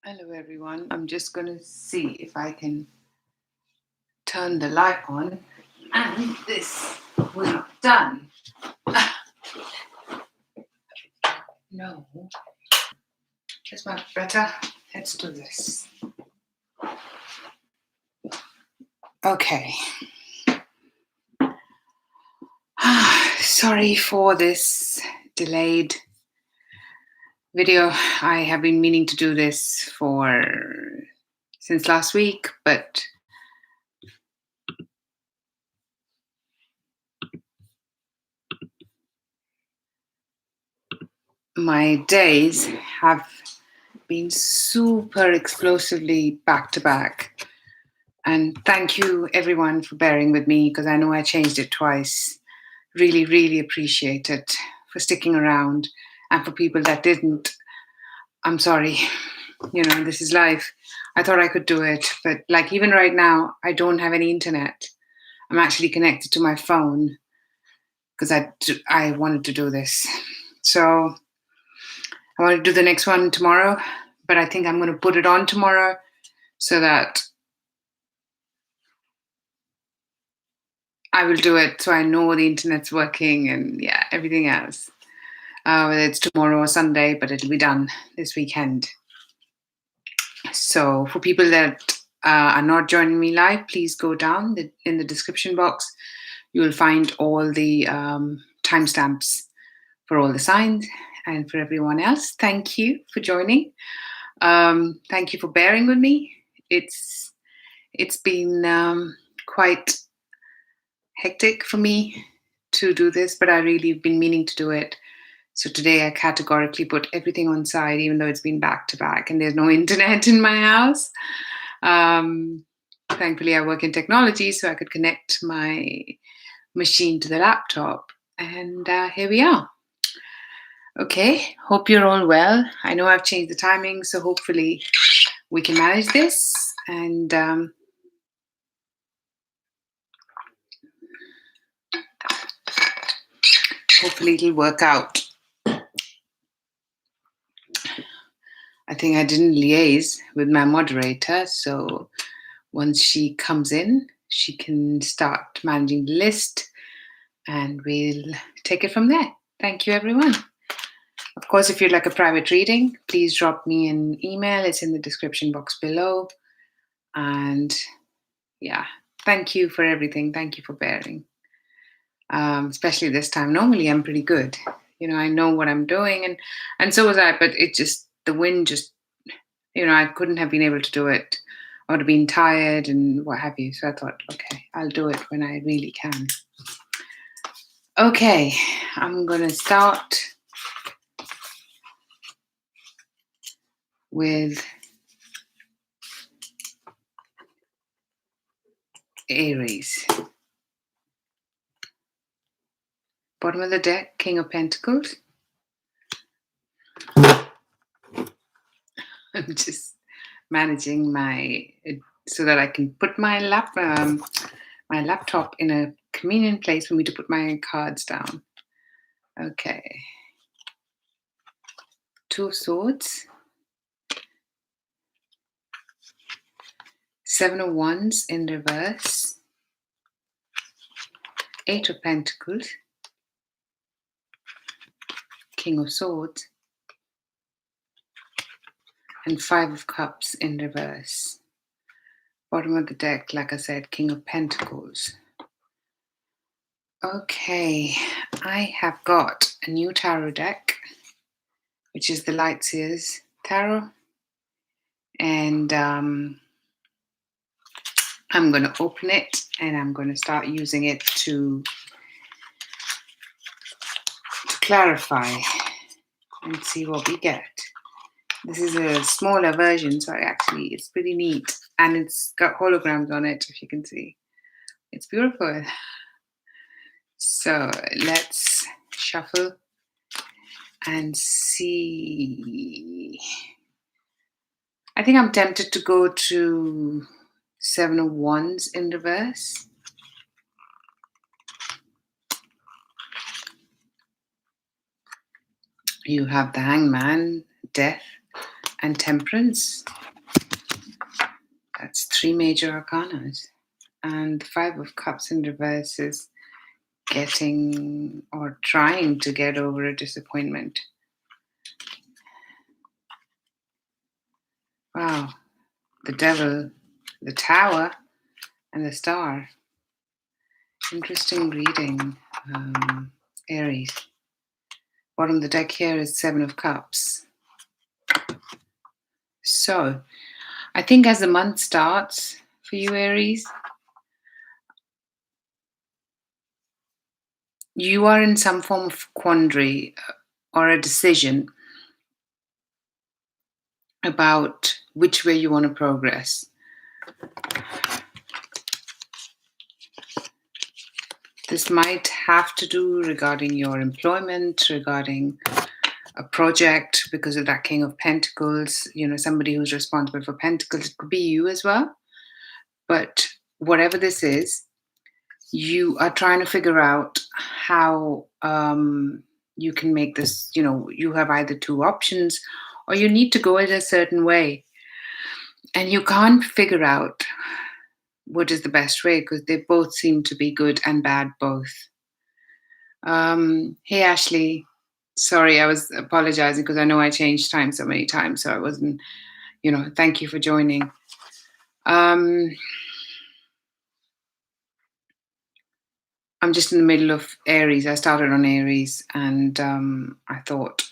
Hello everyone. I'm just going to see if I can turn the light on and this will not done. No. That's much better. Let's do this. Okay. Sorry for this delayed video. I have been meaning to do this since last week, but my days have been super explosively back to back. And thank you everyone for bearing with me because I know I changed it twice. Really, really appreciate it for sticking around. And for people that didn't, I'm sorry. This is life. I thought I could do it, but like even right now, I don't have any internet. I'm actually connected to my phone because I wanted to do this. So I want to do the next one tomorrow, but I think I'm going to put it on tomorrow so that I will do it so I know the internet's working and everything else. Whether it's tomorrow or Sunday, but it'll be done this weekend. So for people that are not joining me live, please go down in the description box. You will find all the timestamps for all the signs. And for everyone else, thank you for joining. Thank you for bearing with me. It's been quite hectic for me to do this, but I really have been meaning to do it. So today I categorically put everything on side, even though it's been back to back and there's no internet in my house. Thankfully, I work in technology, so I could connect my machine to the laptop. And here we are. Okay, hope you're all well. I know I've changed the timing, so hopefully we can manage this. And hopefully it'll work out. I think I didn't liaise with my moderator, so once she comes in, she can start managing the list and we'll take it from there. Thank you, everyone. Of course, if you'd like a private reading, please drop me an email. It's in the description box below. And thank you for everything. Thank you for bearing, especially this time. Normally, I'm pretty good. I know what I'm doing, and so was I, but the wind I couldn't have been able to do it. I would have been tired and what have you. So I thought, okay, I'll do it when I really can. Okay, I'm going to start with Aries. Bottom of the deck, King of Pentacles. I'm just managing so that I can put my laptop in a convenient place for me to put my cards down. Okay. Two of Swords. Seven of Wands in reverse. Eight of Pentacles. King of Swords. And Five of Cups in reverse. Bottom of the deck, like I said, King of Pentacles. Okay, I have got a new tarot deck, which is the Lightseers Tarot. And I'm going to open it and I'm going to start using it to clarify and see what we get. This is a smaller version, so it's pretty neat. And it's got holograms on it, if you can see. It's beautiful. So let's shuffle and see. I think I'm tempted to go to Seven of Wands in reverse. You have the Hangman, Death, and Temperance. That's 3 major arcana. And the 5 of Cups in reverse is getting or trying to get over a disappointment. Wow. The Devil, the Tower, and the Star. Interesting reading, Aries. Bottom of the deck here is 7 of Cups. So, I think as the month starts for you, Aries, you are in some form of quandary or a decision about which way you want to progress. This might have to do regarding your employment, regarding a project, because of that King of Pentacles, somebody who's responsible for Pentacles. It could be you as well. But whatever this is, you are trying to figure out how you can make this, you have either 2 options or you need to go it a certain way. And you can't figure out what is the best way because they both seem to be good and bad both. Hey, Ashley. Sorry, I was apologizing because I know I changed time so many times, so I wasn't, thank you for joining. I'm just in the middle of Aries. I started on Aries and I thought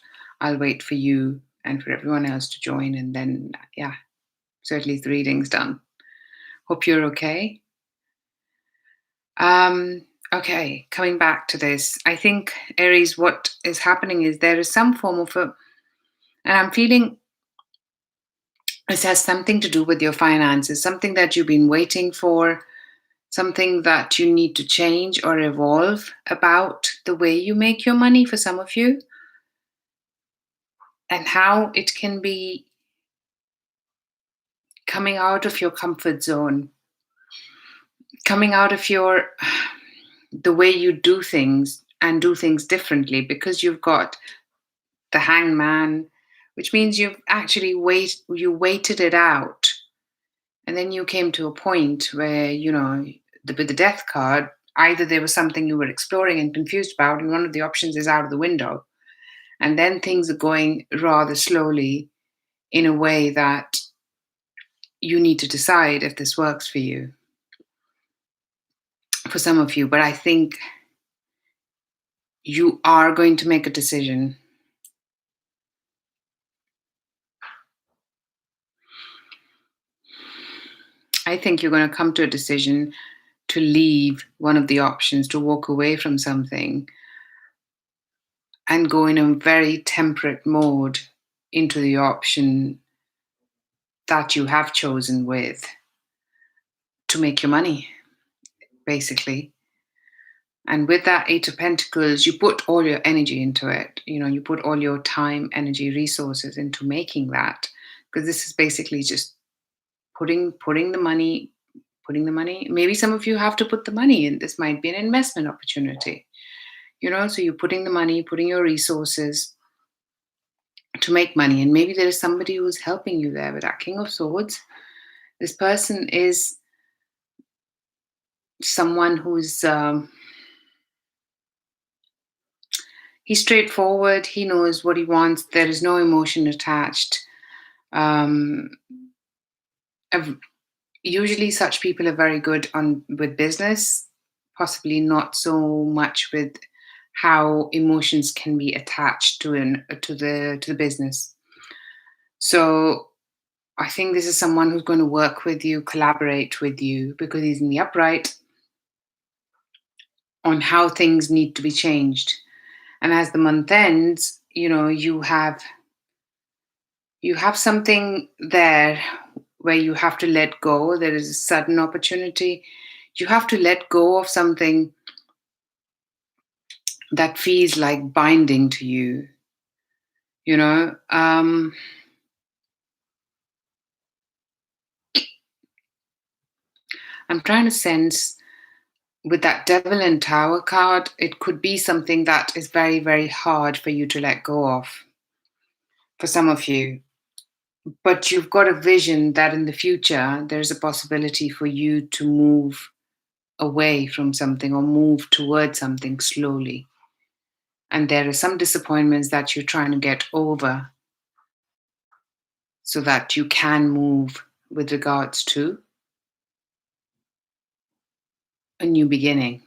I'll wait for you and for everyone else to join and then, certainly the reading's done. Hope you're okay. Okay, coming back to this, I think, Aries, what is happening is there is some form of and I'm feeling this has something to do with your finances, something that you've been waiting for, something that you need to change or evolve about the way you make your money for some of you, and how it can be coming out of your comfort zone, coming out of the way you do things and do things differently, because you've got the Hangman, which means you've actually waited it out, and then you came to a point where with the Death card, either there was something you were exploring and confused about, and one of the options is out of the window, and then things are going rather slowly in a way that you need to decide if this works for you. For some of you, but I think you are going to make a decision. I think you're going to come to a decision to leave one of the options, to walk away from something and go in a very temperate mode into the option that you have chosen with to make your money, basically. And with that 8 of Pentacles, you put all your energy into it. You put all your time, energy, resources into making that, because this is basically just putting the money. Maybe some of you have to put the money in. This might be an investment opportunity. So you're putting the money, putting your resources to make money. And maybe there is somebody who's helping you there with that King of Swords. This person is someone who's he's straightforward. He knows what he wants. There is no emotion attached. Usually such people are very good with business, possibly not so much with how emotions can be attached to the business. So I think this is someone who's going to work with you, collaborate with you, because he's in the upright on how things need to be changed. And as the month ends, you have something there where you have to let go. There is a sudden opportunity. You have to let go of something that feels like binding to you. I'm trying to sense with that Devil and Tower card, it could be something that is very, very hard for you to let go of. For some of you, But you've got a vision that in the future there's a possibility for you to move away from something or move towards something slowly. And there are some disappointments that you're trying to get over so that you can move with regards to a new beginning.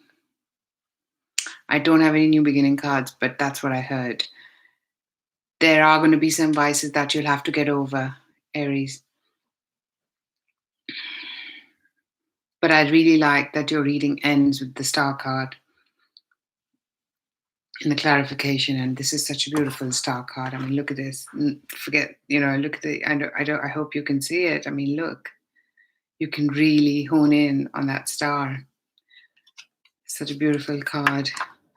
I don't have any new beginning cards, but that's what I heard. There are going to be some vices that you'll have to get over, Aries. But I really like that your reading ends with the star card and the clarification. And this is such a beautiful star card. I mean, look at this. Forget, look at the. I hope you can see it. I mean, look, you can really hone in on that star. Such a beautiful card.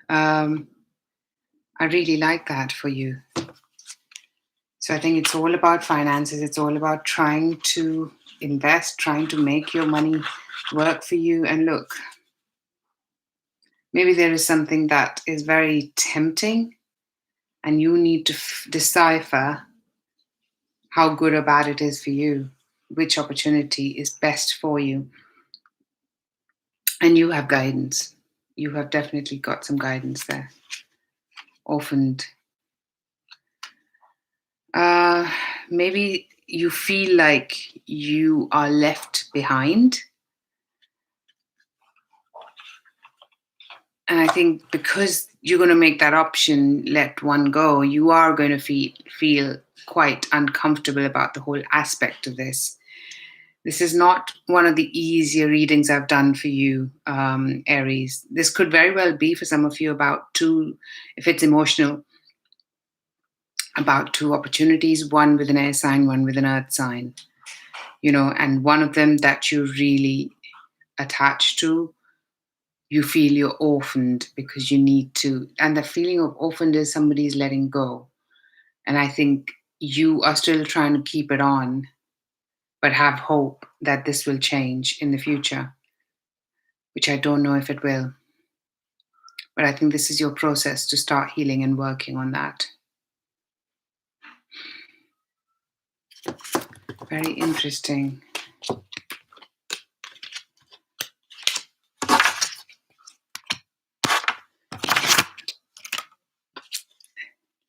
I really like that for you. So I think it's all about finances. It's all about trying to invest, trying to make your money work for you. And look, maybe there is something that is very tempting, and you need to decipher how good or bad it is for you, which opportunity is best for you. And you have guidance. You have definitely got some guidance there. Orphaned. Maybe you feel like you are left behind. And I think because you're going to make that option, let one go, you are going to feel quite uncomfortable about the whole aspect of this. This is not one of the easier readings I've done for you, Aries. This could very well be for some of you about two, if it's emotional, about two opportunities, one with an air sign, one with an earth sign, and one of them that you're really attached to, you feel you're orphaned because you need to. And the feeling of orphaned is somebody's letting go. And I think you are still trying to keep it on, but have hope that this will change in the future, which I don't know if it will. But I think this is your process to start healing and working on that. Very interesting.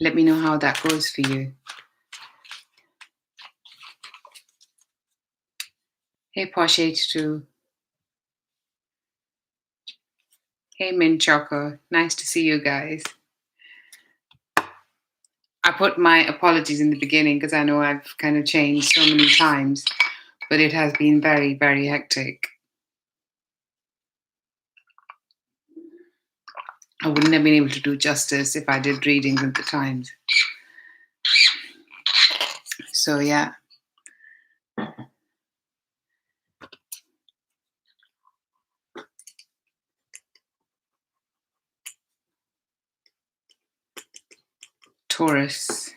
Let me know how that goes for you. Hey, Posh H2. Hey, Mint Choco. Nice to see you guys. I put my apologies in the beginning because I know I've kind of changed so many times, but it has been very, very hectic. I wouldn't have been able to do justice if I did readings at the times. So, yeah. Taurus.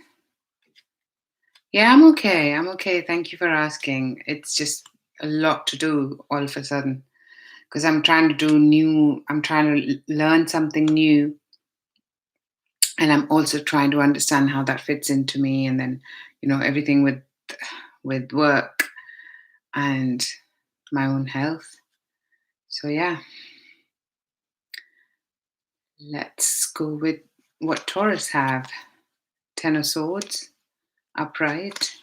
Yeah, I'm okay. I'm okay. Thank you for asking. It's just a lot to do all of a sudden because I'm trying to learn something new. And I'm also trying to understand how that fits into me. And then, everything with work and my own health. So, yeah. Let's go with what Taurus have. Ten of Swords, upright.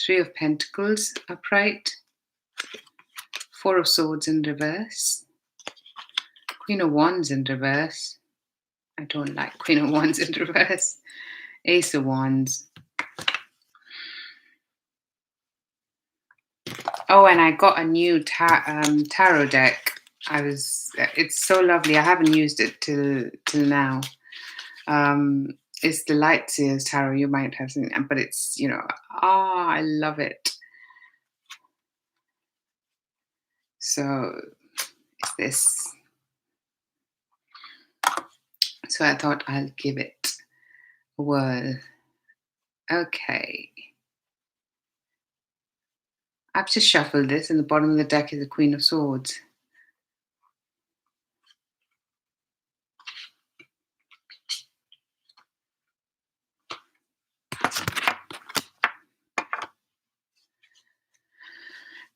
Three of Pentacles, upright. Four of Swords in reverse. Queen of Wands in reverse. I don't like Queen of Wands in reverse. Ace of Wands. Oh, and I got a new tarot deck. It's so lovely. I haven't used it till now. It's the Lightseers Tarot. You might have seen it, but it's, I love it. So it's this. So I thought I'll give it a whirl. Okay. I've just shuffled this, and the bottom of the deck is the Queen of Swords.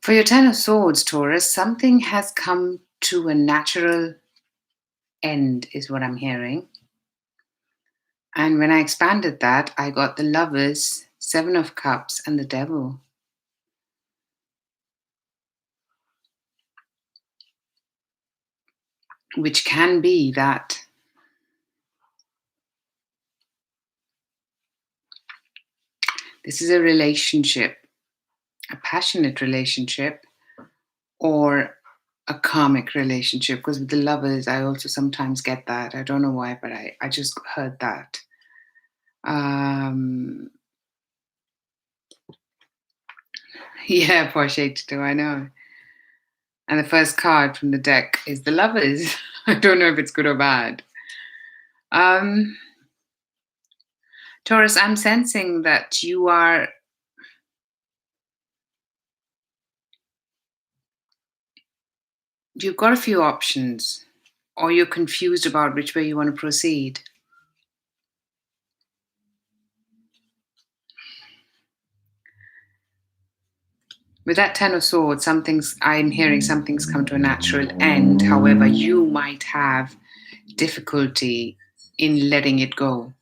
For your Ten of Swords, Taurus, something has come to a natural end, is what I'm hearing. And when I expanded that, I got the Lovers, Seven of Cups, and the Devil. Which can be that this is a relationship, a passionate relationship, or a karmic relationship. Because with the Lovers, I also sometimes get that. I don't know why, but I just heard that. Yeah, Porsche too, I know. And the first card from the deck is the Lovers. I don't know if it's good or bad. Taurus, I'm sensing that you've got a few options, or you're confused about which way you want to proceed. With that Ten of Swords, I'm hearing something's come to a natural end. However, you might have difficulty in letting it go.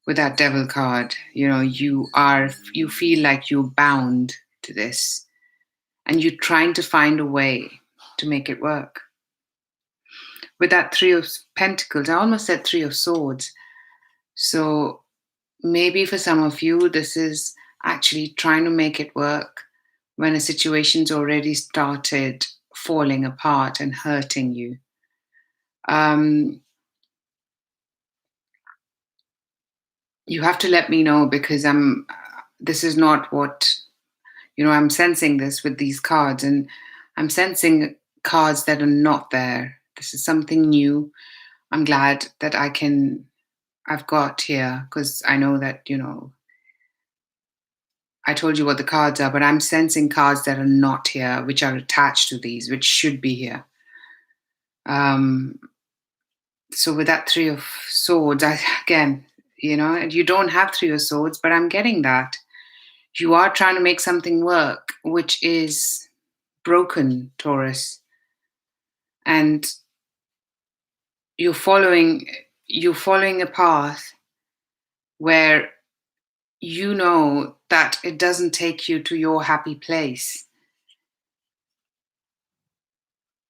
With that Devil card, you feel like you're bound to this, and you're trying to find a way to make it work. With that Three of Pentacles, I almost said Three of Swords. So maybe for some of you, this is actually trying to make it work when a situation's already started falling apart and hurting you. You have to let me know, because this is not what, I'm sensing this with these cards, and I'm sensing cards that are not there. This is something new. I'm glad that I've got here, because I know that, I told you what the cards are, but I'm sensing cards that are not here, which are attached to these, which should be here. So with that Three of Swords, you don't have Three of Swords, but I'm getting that. You are trying to make something work, which is broken, Taurus. And you're following a path where you know that it doesn't take you to your happy place.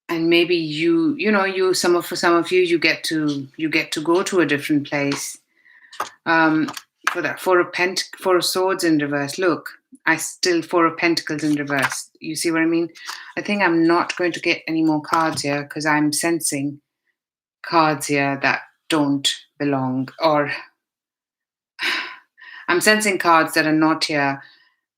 And maybe for some of you, you get to go to a different place. For that Four of Swords in reverse. Look, I still Four of Pentacles in reverse. You see what I mean? I think I'm not going to get any more cards here, because I'm sensing cards here that don't belong, or I'm sensing cards that are not here,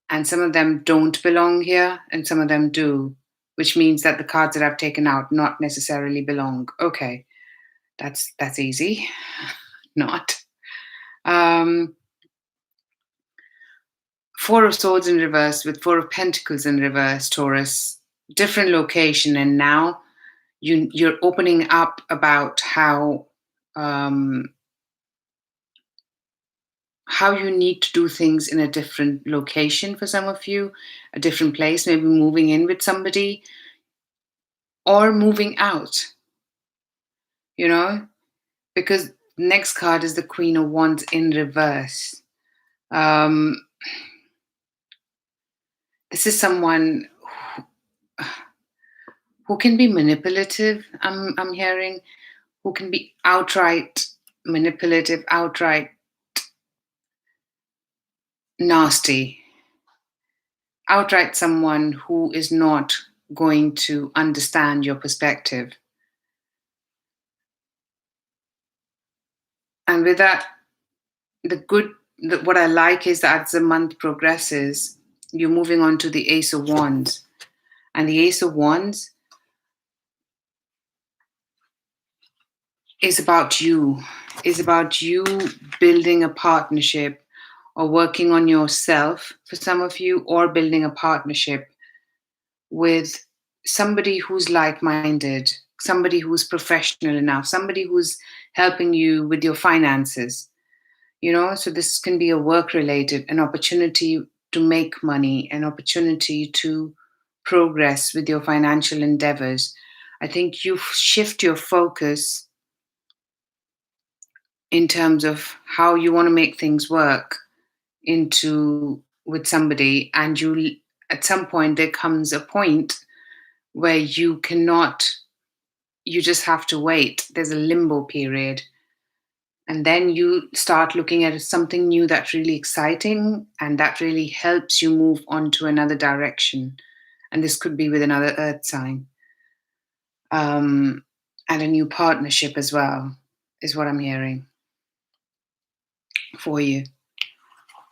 and some of them don't belong here, and some of them do, which means that the cards that I've taken out not necessarily belong. Okay, that's easy. Not. Four of Swords in reverse with Four of Pentacles in reverse, Taurus. Different location, and now you're opening up about how you need to do things in a different location for some of you, a different place, maybe moving in with somebody or moving out, because next card is the Queen of Wands in reverse. This is someone who can be manipulative, I'm hearing, who can be outright manipulative, outright nasty, outright someone who is not going to understand your perspective. And with that, what I like is that as the month progresses, you're moving on to the Ace of Wands. And the Ace of Wands is about you, building a partnership or working on yourself for some of you, or building a partnership with somebody who's like-minded, somebody who's professional enough, somebody who's helping you with your finances. So this can be a work-related, an opportunity to make money, an opportunity to progress with your financial endeavors. I think you shift your focus in terms of how you want to make things work into with somebody, and you at some point there comes a point where you cannot, you just have to wait. There's a limbo period. And then you start looking at something new that's really exciting and that really helps you move on to another direction. And this could be with another earth sign. And a new partnership as well, is what I'm hearing for you.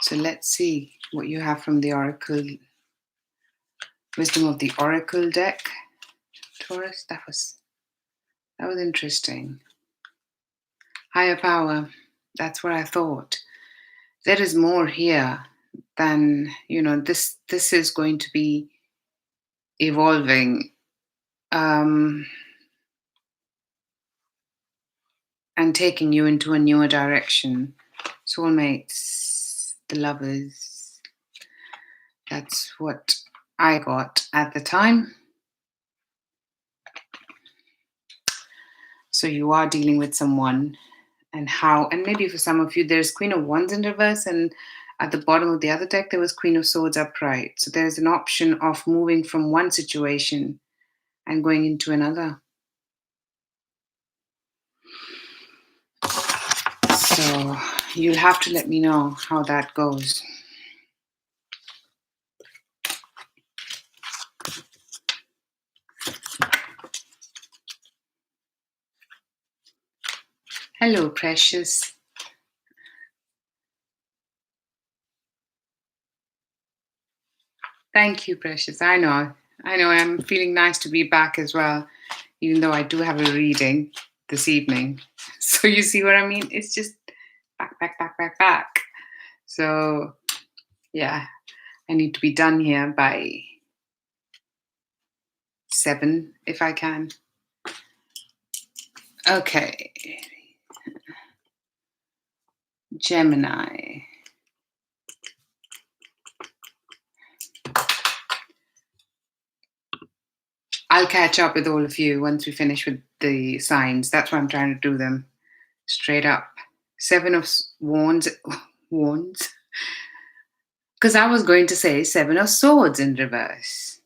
So let's see what you have from the Oracle, Wisdom of the Oracle deck, Taurus. That was interesting. Higher power. That's what I thought. There is more here than, this is going to be evolving, and taking you into a newer direction. Soulmates, the lovers. That's what I got at the time. So you are dealing with someone, and maybe for some of you, there's Queen of Wands in reverse, and at the bottom of the other deck, there was Queen of Swords upright. So there's an option of moving from one situation and going into another. So you'll have to let me know how that goes. Hello, precious. Thank you, precious. I know. I'm feeling nice to be back as well, even though I do have a reading this evening. So you see what I mean? It's just back. So yeah, I need to be done here by 7 if I can. Okay. Gemini. I'll catch up with all of you once we finish with the signs. That's why I'm trying to do them straight up. 7 of Wands. Because I was going to say 7 of Swords in reverse.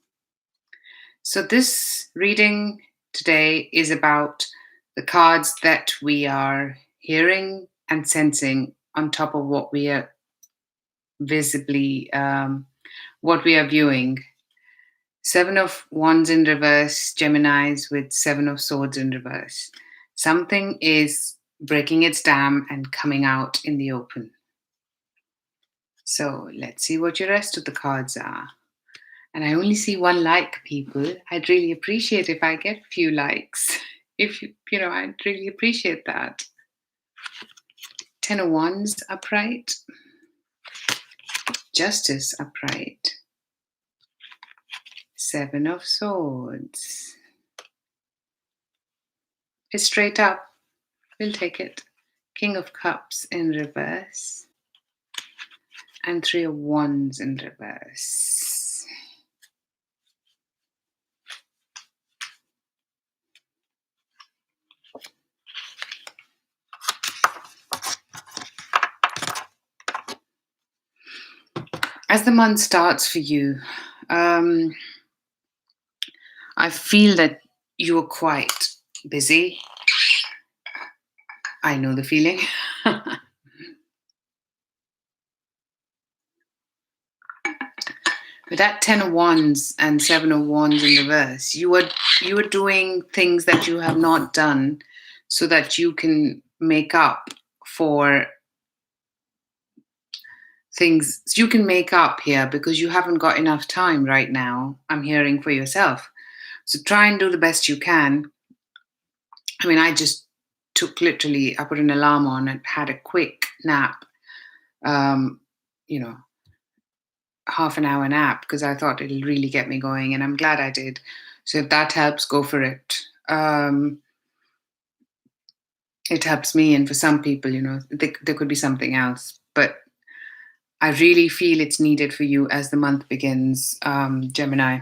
So this reading today is about the cards that we are hearing and sensing on top of what we are visibly, what we are viewing. 7 of Wands in reverse, Geminis with 7 of Swords in reverse. Something is breaking its dam and coming out in the open. So let's see what your rest of the cards are. And I only see 1 like, people. I'd really appreciate if I get a few likes. If I'd really appreciate that. 10 of Wands upright. Justice upright. 7 of Swords. It's straight up. We'll take it. King of Cups in reverse. And 3 of Wands in reverse. As the month starts for you, I feel that you are quite busy. I know the feeling. With that 10 of Wands and 7 of Wands in reverse, you are doing things that you have not done so that you can make up for things. You can make up here because you haven't got enough time right now, I'm hearing, for yourself. So try and do the best you can. I mean, I just I put an alarm on and had a quick nap, half an hour nap, because I thought it'll really get me going, and I'm glad I did. So if that helps, go for it. It helps me, and for some people, there could be something else. But I really feel it's needed for you as the month begins, Gemini.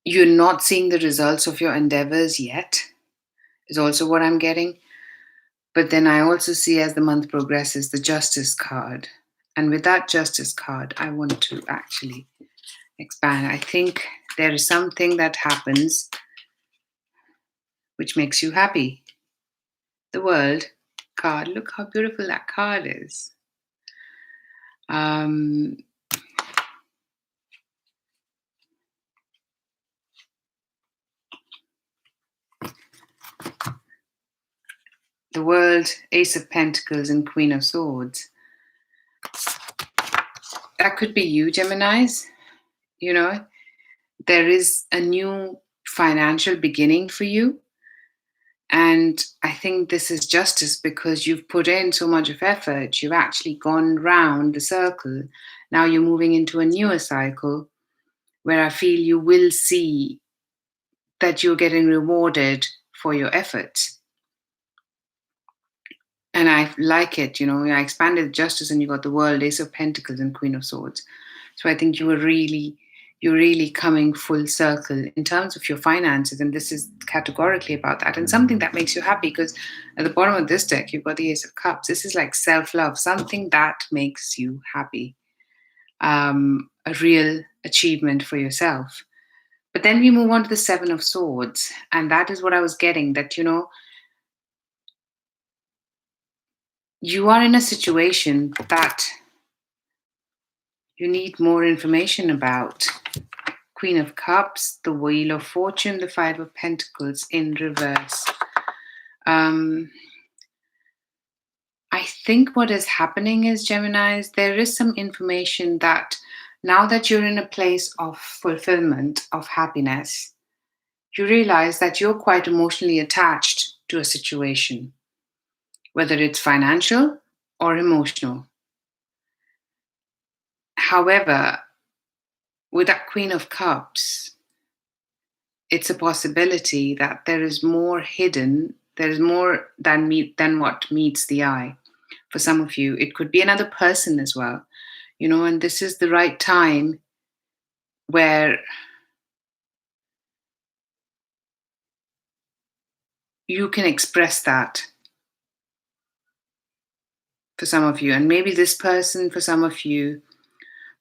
You're not seeing the results of your endeavors yet, is also what I'm getting. But then I also see as the month progresses the Justice card. And with that Justice card, I want to actually expand. I think there is something that happens which makes you happy. The World card, look how beautiful that card is. Um, the World, Ace of Pentacles, and Queen of Swords. That could be you, Geminis. You know, there is a new financial beginning for you. And I think this is justice because you've put in so much of effort. You've actually gone round the circle. Now you're moving into a newer cycle where I feel you will see that you're getting rewarded for your efforts. And I like it, I expanded justice and you got the World, Ace of Pentacles, and Queen of Swords. So I think you're really coming full circle in terms of your finances. And this is categorically about that. And something that makes you happy, because at the bottom of this deck, you've got the Ace of Cups. This is like self-love, something that makes you happy. A real achievement for yourself. But then we move on to the Seven of Swords. And that is what I was getting, that, you are in a situation that you need more information about. Queen of Cups, the Wheel of Fortune, the Five of Pentacles in reverse. I think what is happening is, Geminis, there is some information that now that you're in a place of fulfillment, of happiness, you realize that you're quite emotionally attached to a situation, whether it's financial or emotional. However, with that Queen of Cups, it's a possibility that there is more hidden, there is more than what meets the eye. For some of you, it could be another person as well, and this is the right time where you can express that for some of you. And maybe this person for some of you.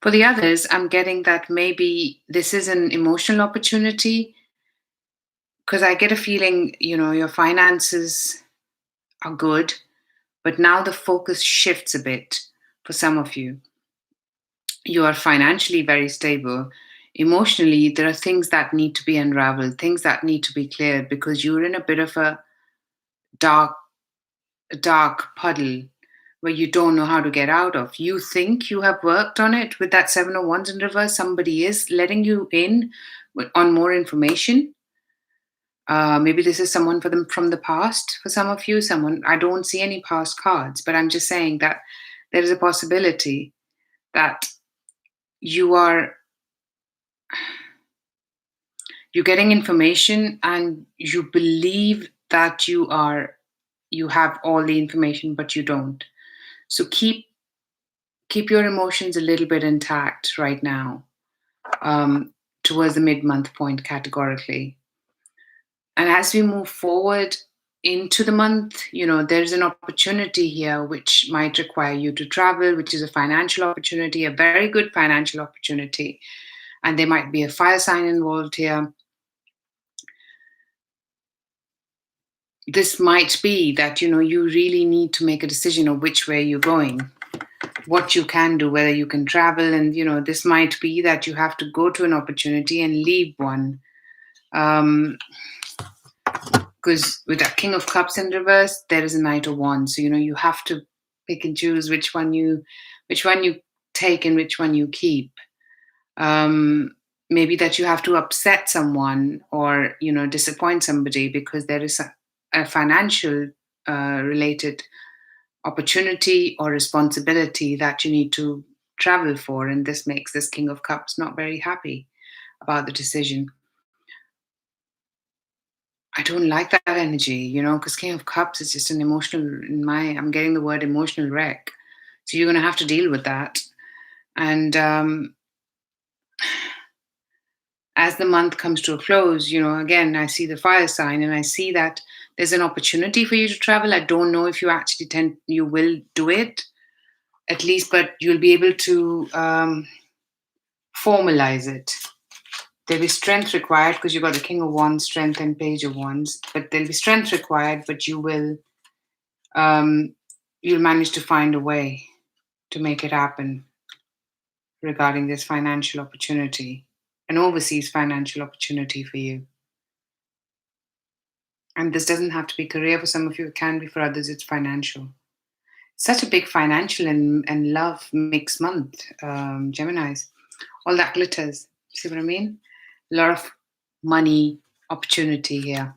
For the others, I'm getting that maybe this is an emotional opportunity, because I get a feeling, your finances are good, but now the focus shifts a bit for some of you. You are financially very stable. Emotionally, there are things that need to be unraveled, things that need to be cleared, because you're in a bit of a dark, dark puddle where you don't know how to get out of. You think you have worked on it with that Seven of Wands in reverse. Somebody is letting you in on more information. Maybe this is someone for them from the past. For some of you, someone, I don't see any past cards, but I'm just saying that there is a possibility that you're getting information and you believe that you have all the information, but you don't. So keep your emotions a little bit intact right now, towards the mid-month point categorically. And as we move forward into the month, there's an opportunity here which might require you to travel, which is a financial opportunity, a very good financial opportunity. And there might be a fire sign involved here. This might be that, you really need to make a decision of which way you're going, what you can do, whether you can travel. And, this might be that you have to go to an opportunity and leave one. Because with that King of Cups in reverse, there is a Knight of Wands. So, you have to pick and choose which one you take and which one you keep. Maybe that you have to upset someone or, disappoint somebody because there is a financial related opportunity or responsibility that you need to travel for. And this makes this King of Cups not very happy about the decision. I don't like that energy, because King of Cups is just an emotional, I'm getting the word emotional wreck. So you're going to have to deal with that. And as the month comes to a close, again, I see the fire sign and I see that there's an opportunity for you to travel. I don't know if you actually you will do it at least, but you'll be able to formalize it. There'll be strength required because you've got the King of Wands, strength, and Page of Wands. But there'll be strength required, but you'll manage to find a way to make it happen regarding this financial opportunity, an overseas financial opportunity for you. And this doesn't have to be career for some of you; it can be for others. It's financial. Such a big financial and love mixed month, Geminis. All that glitters. See what I mean? A lot of money opportunity here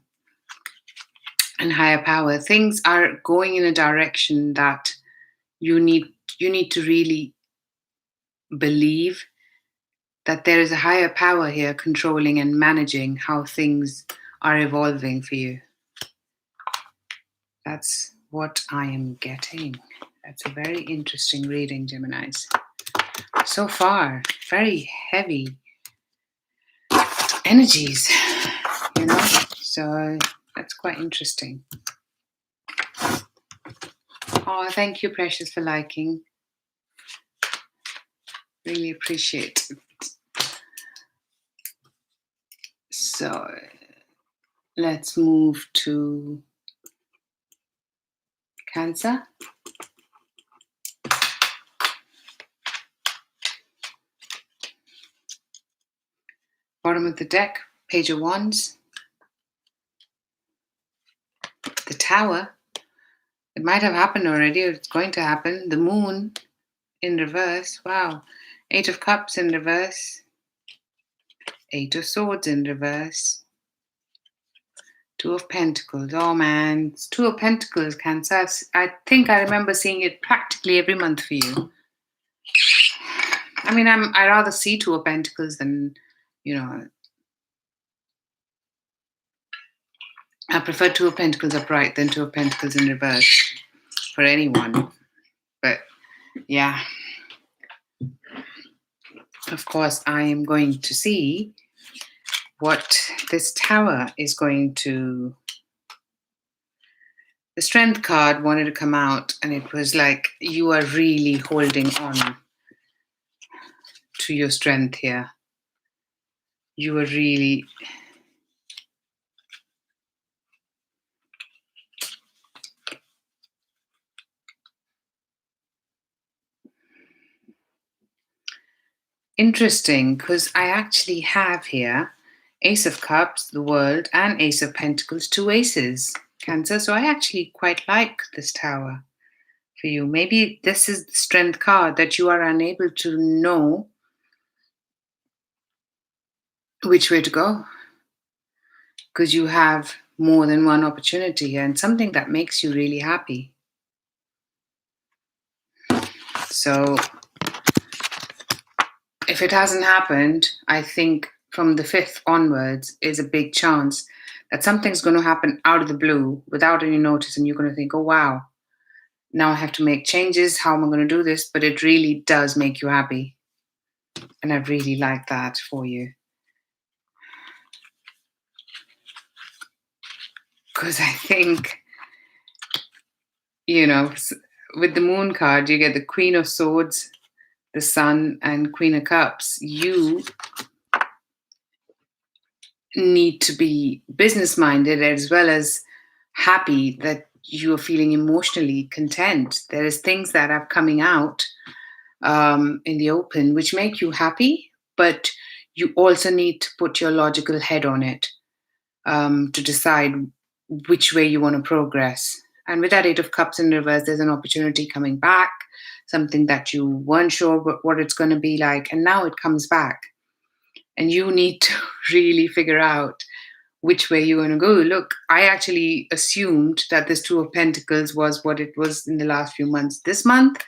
and higher power. Things are going in a direction that you need to really believe that there is a higher power here controlling and managing how things are evolving for you. That's what I am getting. That's a very interesting reading, Geminis. So far, very heavy energies, so that's quite interesting. Oh, thank you, Precious, for liking. Really appreciate it. So let's move to Cancer. Bottom of the deck, Page of Wands. The Tower. It might have happened already, or it's going to happen. The Moon in reverse. Wow. Eight of Cups in reverse. Eight of Swords in reverse. Two of Pentacles. Oh man, it's Two of Pentacles, Cancer. I think I remember seeing it practically every month for you. I mean, I rather see Two of Pentacles than, I prefer Two of Pentacles upright than Two of Pentacles in reverse for anyone. But yeah, of course, I am going to see what this Tower is going to. The Strength card wanted to come out, and it was like you are really holding on to your strength here. You are really. Interesting, because I actually have here Ace of Cups, the World, and Ace of Pentacles, two aces, Cancer. So I actually quite like this Tower for you. Maybe this is the Strength card that you are unable to know which way to go because you have more than one opportunity here and something that makes you really happy. So if it hasn't happened, I think from the 5th onwards is a big chance that something's going to happen out of the blue without any notice, and you're going to think, oh wow, now I have to make changes. How am I going to do this? But it really does make you happy. And I really like that for you. Because I think, with the Moon card, you get the Queen of Swords, the Sun, and Queen of Cups. You need to be business-minded as well as happy that you are feeling emotionally content. There is things that are coming out in the open which make you happy, but you also need to put your logical head on it to decide which way you want to progress. And with that Eight of Cups in reverse, there's an opportunity coming back, something that you weren't sure what it's going to be like, and now it comes back. And you need to really figure out which way you're going to go. Look, I actually assumed that this Two of Pentacles was what it was in the last few months. This month,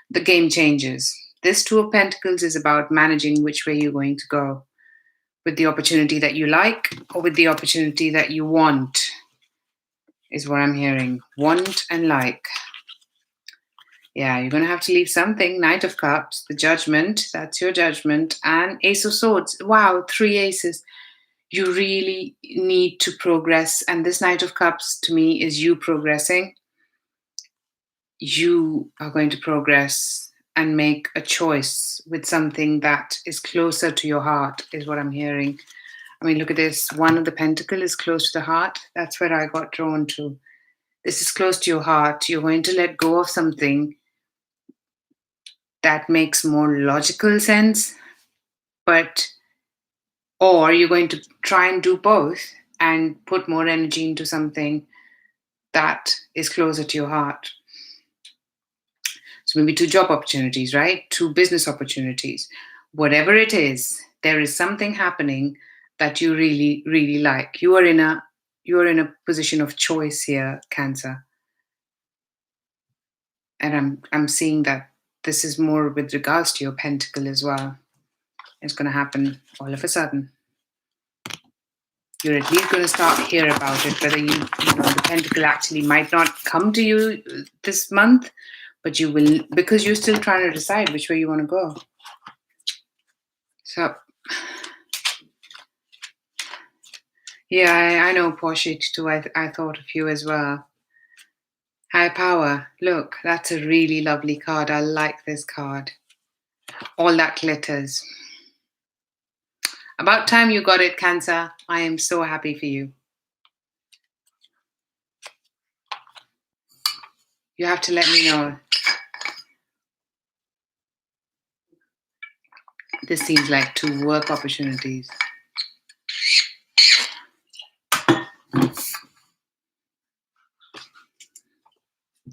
the game changes. This Two of Pentacles is about managing which way you're going to go. with the opportunity that you like or with the opportunity that you want, is what I'm hearing. Want and like. Yeah, you're going to have to leave something. Knight of Cups, the Judgment, that's your judgment, and Ace of Swords. Wow, 3 aces. You really need to progress. And this Knight of Cups to me is you progressing. You are going to progress and make a choice with something that is closer to your heart, is what I'm hearing. I mean, look at this. One of the Pentacle is close to the heart. That's where I got drawn to. This is close to your heart. You're going to let go of something that makes more logical sense, but or you're going to try and do both and put more energy into something that is closer to your heart. So maybe 2 job opportunities, right? 2 business opportunities. Whatever it is, there is something happening that you really, really like. You are in a position of choice here, Cancer. And I'm seeing that this is more with regards to your pentacle as well. It's going to happen all of a sudden. You're at least going to start hear about it. Whether the pentacle actually might not come to you this month, but you will, because you're still trying to decide which way you want to go. So, yeah, I know, Porsche too. I thought of you as well. High power. Look, that's a really lovely card. I like this card. All that glitters. About time you got it, Cancer. I am so happy for you. You have to let me know. This seems like 2 work opportunities.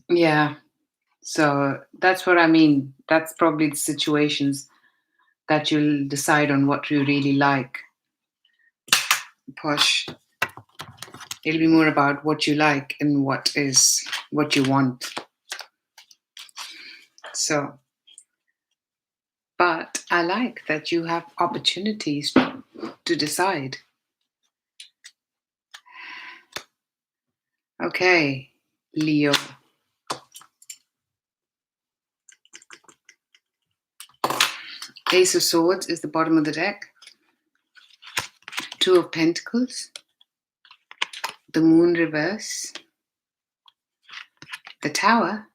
Yeah. So that's what I mean. That's probably the situations that you'll decide on what you really like. Posh. It'll be more about what you like and what you want. So, but I like that you have opportunities to decide. Okay, Leo. Ace of Swords is the bottom of the deck. 2 of Pentacles. The Moon reverse. The Tower.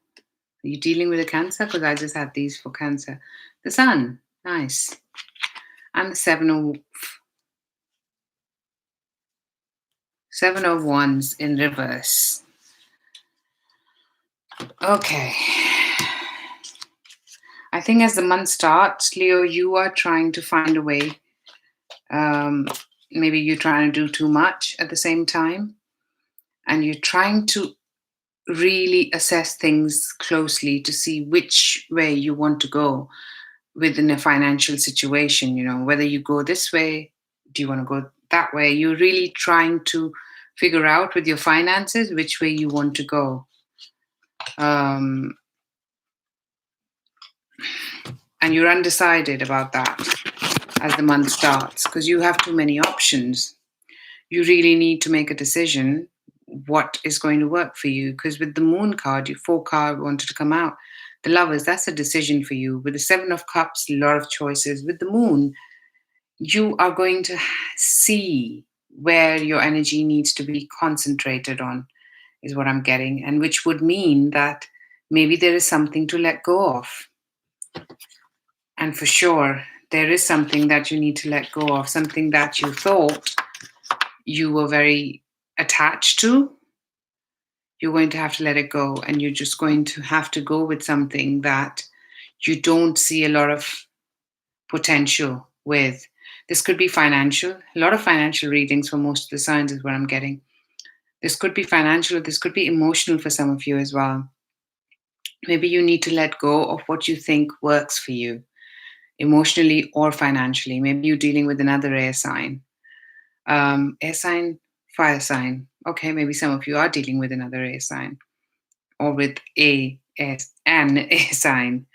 Are you dealing with a Cancer? Because I just had these for Cancer. The Sun. Nice. And the 7 of Wands in reverse. Okay. I think as the month starts, Leo, you are trying to find a way. Maybe you're trying to do too much at the same time. And you're trying to really assess things closely to see which way you want to go within a financial situation. Whether you go this way, do you want to go that way? You're really trying to figure out with your finances which way you want to go. And you're undecided about that as the month starts because you have too many options. You really need to make a decision what is going to work for you, because with the Moon card, your 4 card wanted to come out. The Lovers, that's a decision for you. With the 7 of Cups, a lot of choices. With the Moon, you are going to see where your energy needs to be concentrated on, is what I'm getting, and which would mean that maybe there is something to let go of. And for sure, there is something that you need to let go of, something that you thought you were very attached to. You're going to have to let it go, and you're just going to have to go with something that you don't see a lot of potential with. This could be financial. A lot of financial readings for most of the signs is what I'm getting. This could be financial, or this could be emotional for some of you as well. Maybe you need to let go of what you think works for you, emotionally or financially. Maybe you're dealing with another air sign. Air sign, fire sign. Okay, maybe some of you are dealing with another air sign or with an air sign.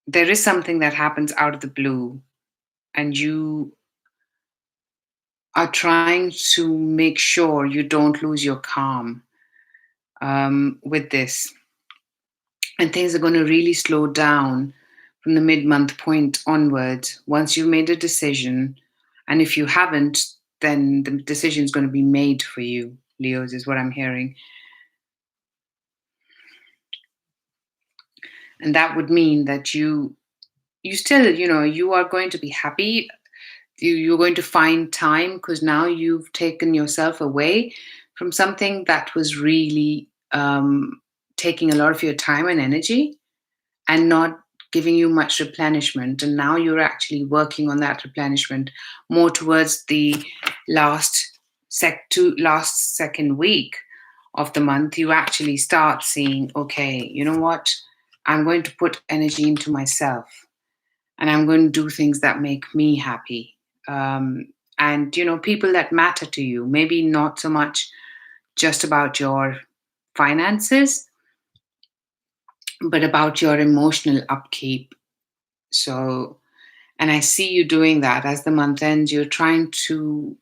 There is something that happens out of the blue and you are trying to make sure you don't lose your calm with this. And things are going to really slow down from the mid month point onwards once you've made a decision. And if you haven't, then the decision is going to be made for you, Leos, is what I'm hearing. And that would mean that you still, you are going to be happy. You're going to find time because now you've taken yourself away from something that was really taking a lot of your time and energy and not giving you much replenishment. And now you're actually working on that replenishment more towards the last second week of the month. You actually start seeing, okay, you know what? I'm going to put energy into myself and I'm going to do things that make me happy. And, people that matter to you, maybe not so much just about your finances, but about your emotional upkeep. So, and I see you doing that as the month ends. You're trying to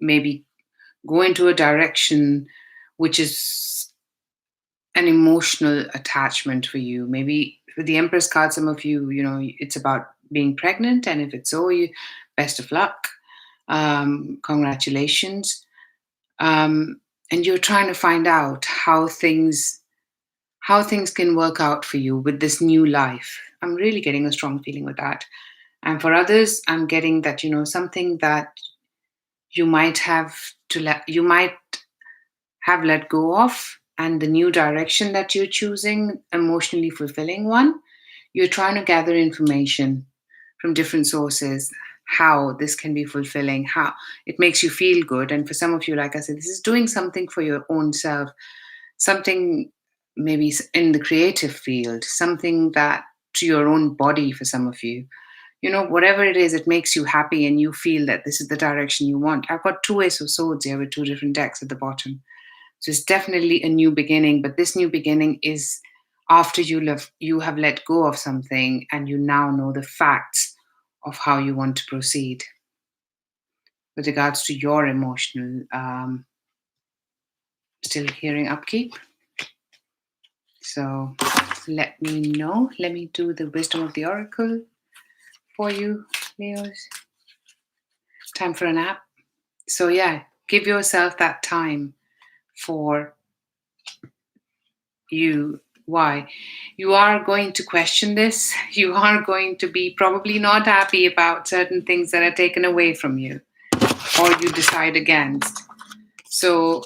maybe go into a direction which is an emotional attachment for you. Maybe with the Empress card, some of you, it's about being pregnant. And if it's so, best of luck. Congratulations. And you're trying to find out how things can work out for you with this new life. I'm really getting a strong feeling with that. And for others, I'm getting that, something that you might have let go of, and the new direction that you're choosing, emotionally fulfilling one, you're trying to gather information from different sources how this can be fulfilling, how it makes you feel good. And for some of you, like I said, this is doing something for your own self, something maybe in the creative field, something that to your own body for some of you. Whatever it is, it makes you happy and you feel that this is the direction you want. I've got two Ace of Swords here with two different decks at the bottom. So it's definitely a new beginning, but this new beginning is after you have let go of something and you now know the facts of how you want to proceed with regards to your emotional still hearing upkeep. So let me know. Let me do the wisdom of the oracle for you, Leos. Time for a nap. So yeah, give yourself that time for you. Why? You are going to question this. You are going to be probably not happy about certain things that are taken away from you or you decide against. So,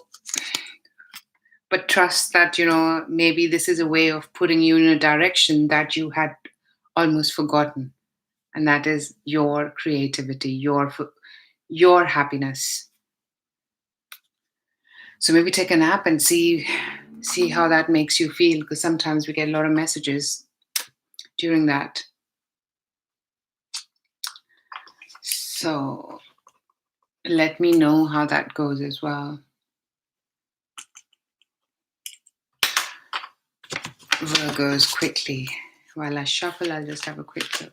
but trust that, maybe this is a way of putting you in a direction that you had almost forgotten. And that is your creativity, your happiness. So maybe take a nap and see how that makes you feel, because sometimes we get a lot of messages during that. So let me know how that goes as well. Virgos, quickly. While I shuffle, I'll just have a quick look.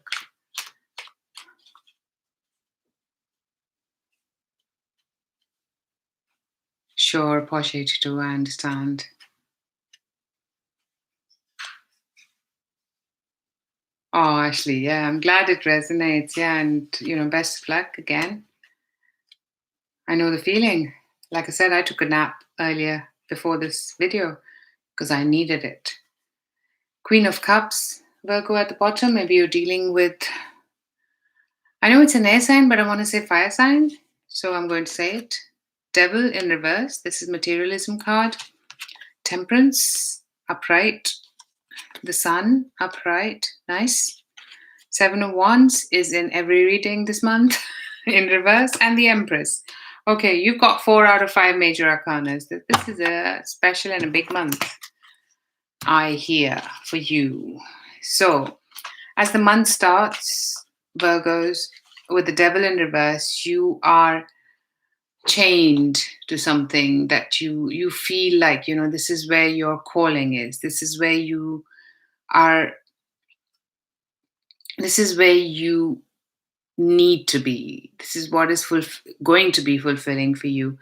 Sure, Posh 82, I understand. Oh, Ashley, yeah, I'm glad it resonates. Yeah, and best of luck again. I know the feeling. Like I said, I took a nap earlier before this video because I needed it. Queen of Cups, Virgo at the bottom. Maybe you're dealing with, I know it's an air sign, but I want to say fire sign. So I'm going to say it. Devil in reverse. This is materialism card. Temperance, upright. The Sun, upright. Nice. Seven of Wands is in every reading this month in reverse. And the Empress. Okay, you've got 4 out of 5 major arcanas. This is a special and a big month, I hear, for you. So, as the month starts, Virgos, with the Devil in reverse, you are chained to something that you feel like, this is where your calling is. This is where you are. This is where you need to be. This is what is going to be fulfilling for you.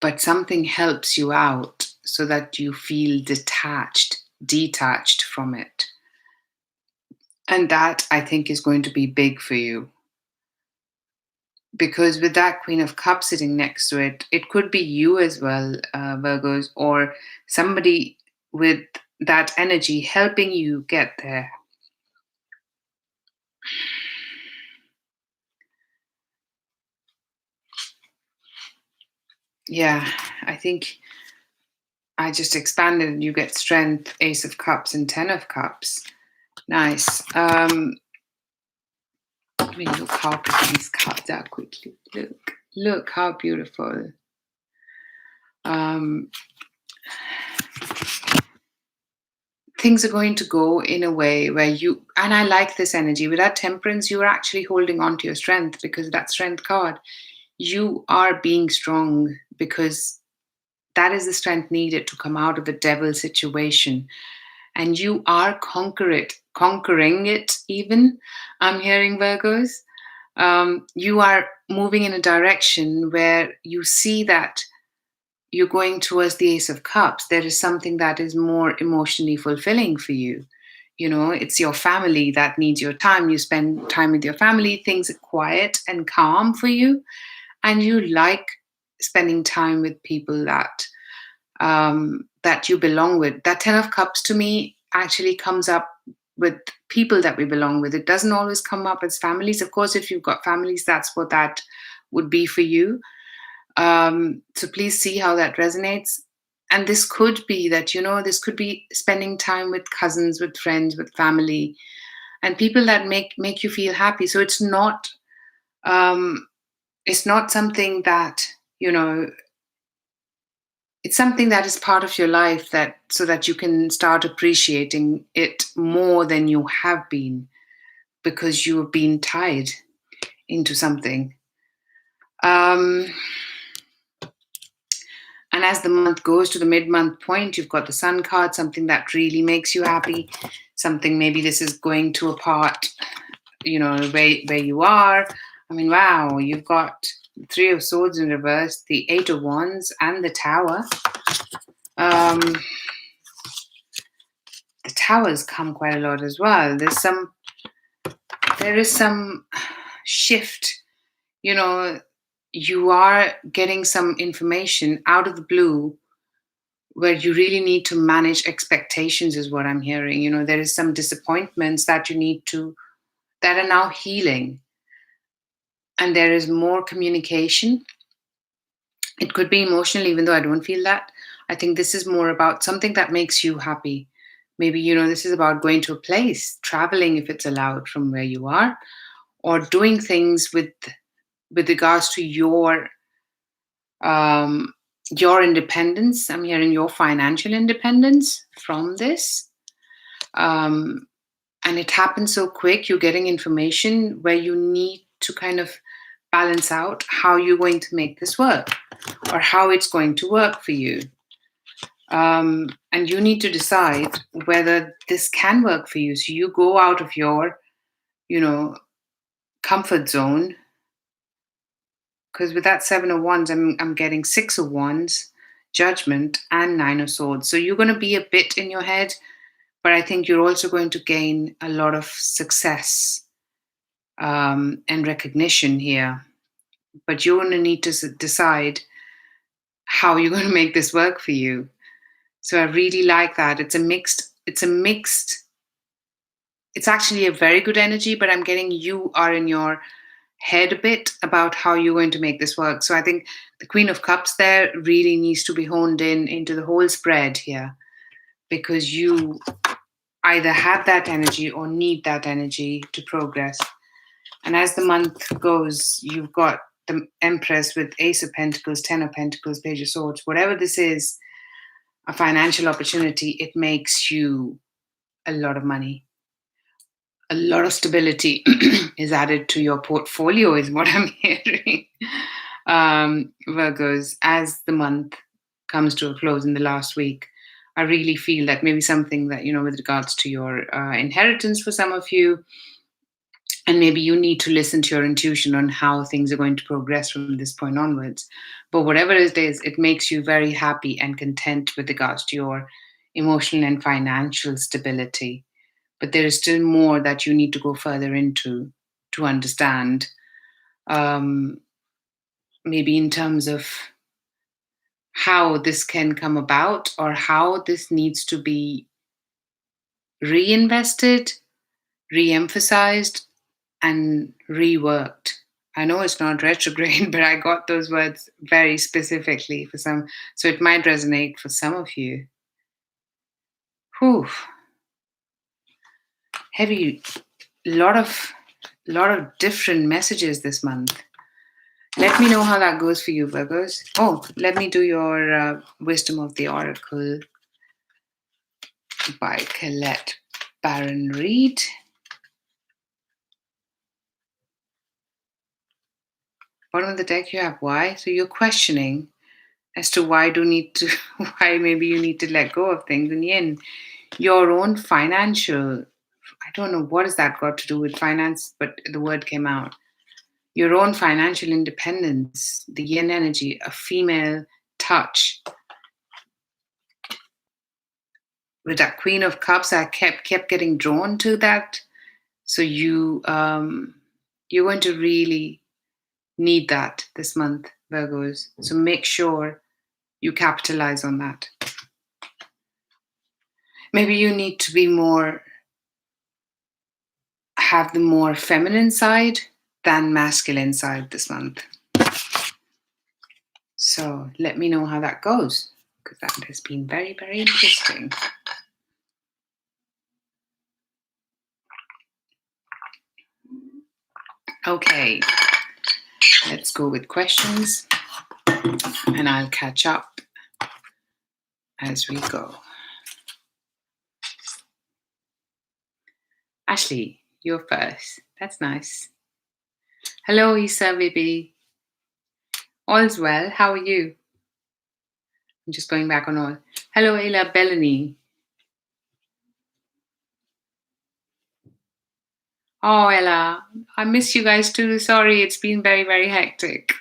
But something helps you out so that you feel detached from it. And that I think is going to be big for you. Because with that Queen of Cups sitting next to it, it could be you as well, Virgos, or somebody with that energy helping you get there. Yeah, I think I just expanded and you get Strength, Ace of Cups, and Ten of Cups. Nice. Let me look how pretty these cards are quickly. Look how beautiful. Things are going to go in a way where and I like this energy. With that Temperance, you're actually holding on to your strength because that Strength card, you are being strong because that is the strength needed to come out of the devil situation. And you are conquering it even. I'm hearing, Virgos. You are moving in a direction where you see that you're going towards the Ace of Cups. There is something that is more emotionally fulfilling for you. It's your family that needs your time. You spend time with your family, things are quiet and calm for you, and you like spending time with people that you belong with. That Ten of Cups to me actually comes up with people that we belong with. It doesn't always come up as families. Of course, if you've got families, that's what that would be for you. So please see how that resonates. And this could be that, this could be spending time with cousins, with friends, with family, and people that make you feel happy. So it's not something that, it's something that is part of your life, that so that you can start appreciating it more than you have been because you have been tied into something. And as the month goes to the mid-month point, you've got the Sun card, something that really makes you happy, something maybe this is going to a part, where you are. I mean, wow, you've got the Three of Swords in reverse, the Eight of Wands, and the Tower. The Towers come quite a lot as well. There is some shift, you are getting some information out of the blue where you really need to manage expectations, is what I'm hearing. There is some disappointments that that are now healing. And there is more communication. It could be emotional, even though I don't feel that. I think this is more about something that makes you happy. Maybe, this is about going to a place, traveling if it's allowed from where you are, or doing things with regards to your independence. I'm hearing your financial independence from this. And it happens so quick. You're getting information where you need to kind of balance out how you're going to make this work or how it's going to work for you. And you need to decide whether this can work for you. So you go out of your, comfort zone. Because with that Seven of Wands, I'm getting Six of Wands, Judgment, and Nine of Swords. So you're going to be a bit in your head, but I think you're also going to gain a lot of success and recognition here. But you're going to need to decide how you're going to make this work for you. So I really like that. It's actually a very good energy, but I'm getting you are in your head a bit about how you're going to make this work. So I think the Queen of Cups there really needs to be honed into the whole spread here, because you either have that energy or need that energy to progress. And as the month goes, you've got the Empress with Ace of Pentacles, Ten of Pentacles, Page of Swords. Whatever this is, a financial opportunity, it makes you a lot of money. A lot of stability is added to your portfolio, is what I'm hearing. Virgos, as the month comes to a close in the last week, I really feel that maybe something that, with regards to your inheritance for some of you, And maybe you need to listen to your intuition on how things are going to progress from this point onwards. But whatever it is, it makes you very happy and content with regards to your emotional and financial stability. But there is still more that you need to go further into to understand, um, maybe in terms of how this can come about or how this needs to be reinvested, re emphasized, and reworked. I know it's not retrograde, but I got those words very specifically for some, so it might resonate for some of you. Whew, heavy, lot of different messages this month. Let me know how that goes for you, Virgos. Oh, let me do your Wisdom of the Oracle by Colette Baron Reed. Bottom of the deck, you have why. So you're questioning as to why maybe you need to let go of things. And yin, your own financial, I don't know what has that got to do with finance, but the word came out. Your own financial independence, the yin energy, a female touch. With that Queen of Cups, I kept getting drawn to that. So you're going to really need that this month, Virgos. So make sure you capitalize on that. Maybe you need to be have the more feminine side than masculine side this month. So let me know how that goes, because that has been very, very interesting. Okay, let's go with questions, and I'll catch up as we go. Ashley, you're first. That's nice. Hello, Isa, baby. All's well. How are you? I'm just going back on all. Hello, Ella Bellany. Oh, Ella, I miss you guys too. Sorry, it's been very, very hectic.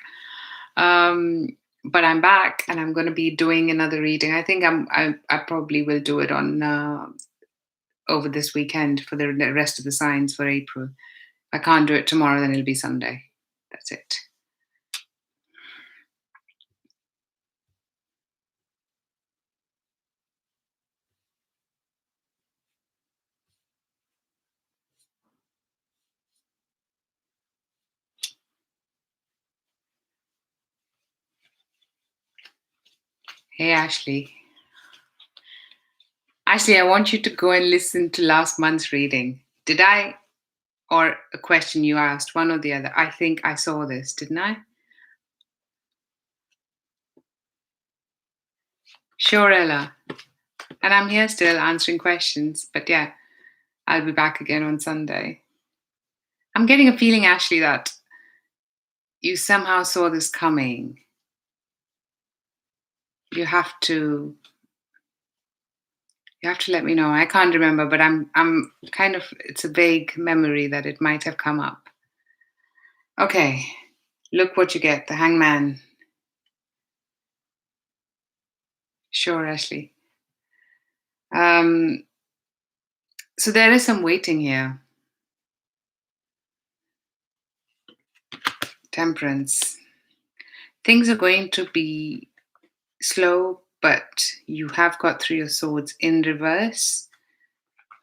But I'm back, and I'm going to be doing another reading. I think I probably will do it on over this weekend for the rest of the signs for April. If I can't do it tomorrow, then it'll be Sunday. That's it. Hey, Ashley. Ashley, I want you to go and listen to last month's reading. Did I, or a question you asked, one or the other? I think I saw this, didn't I? Sure, Ella. And I'm here still answering questions, but yeah, I'll be back again on Sunday. I'm getting a feeling, Ashley, that you somehow saw this coming. You have to let me know. I can't remember, but I'm kind of, it's a vague memory that it might have come up. Okay, look what you get, the Hangman. Sure, Ashley. So there is some waiting here. Temperance. Things are going to be slow, but you have got Three of Swords in reverse,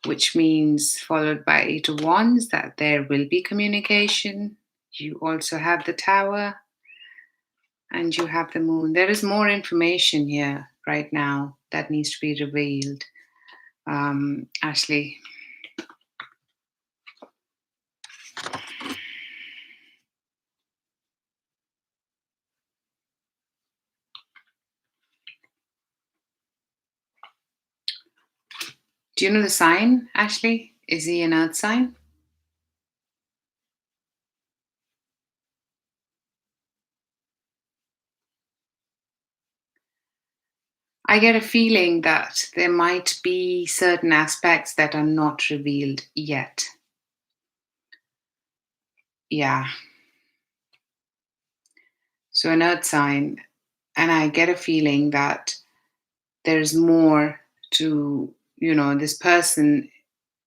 which means followed by Eight of Wands, that there will be communication. You also have the Tower, and you have the Moon. There is more information here right now that needs to be revealed. Ashley. Do you know the sign, Ashley? Is he an earth sign? I get a feeling that there might be certain aspects that are not revealed yet. Yeah. So an earth sign, and I get a feeling that there's more to, this person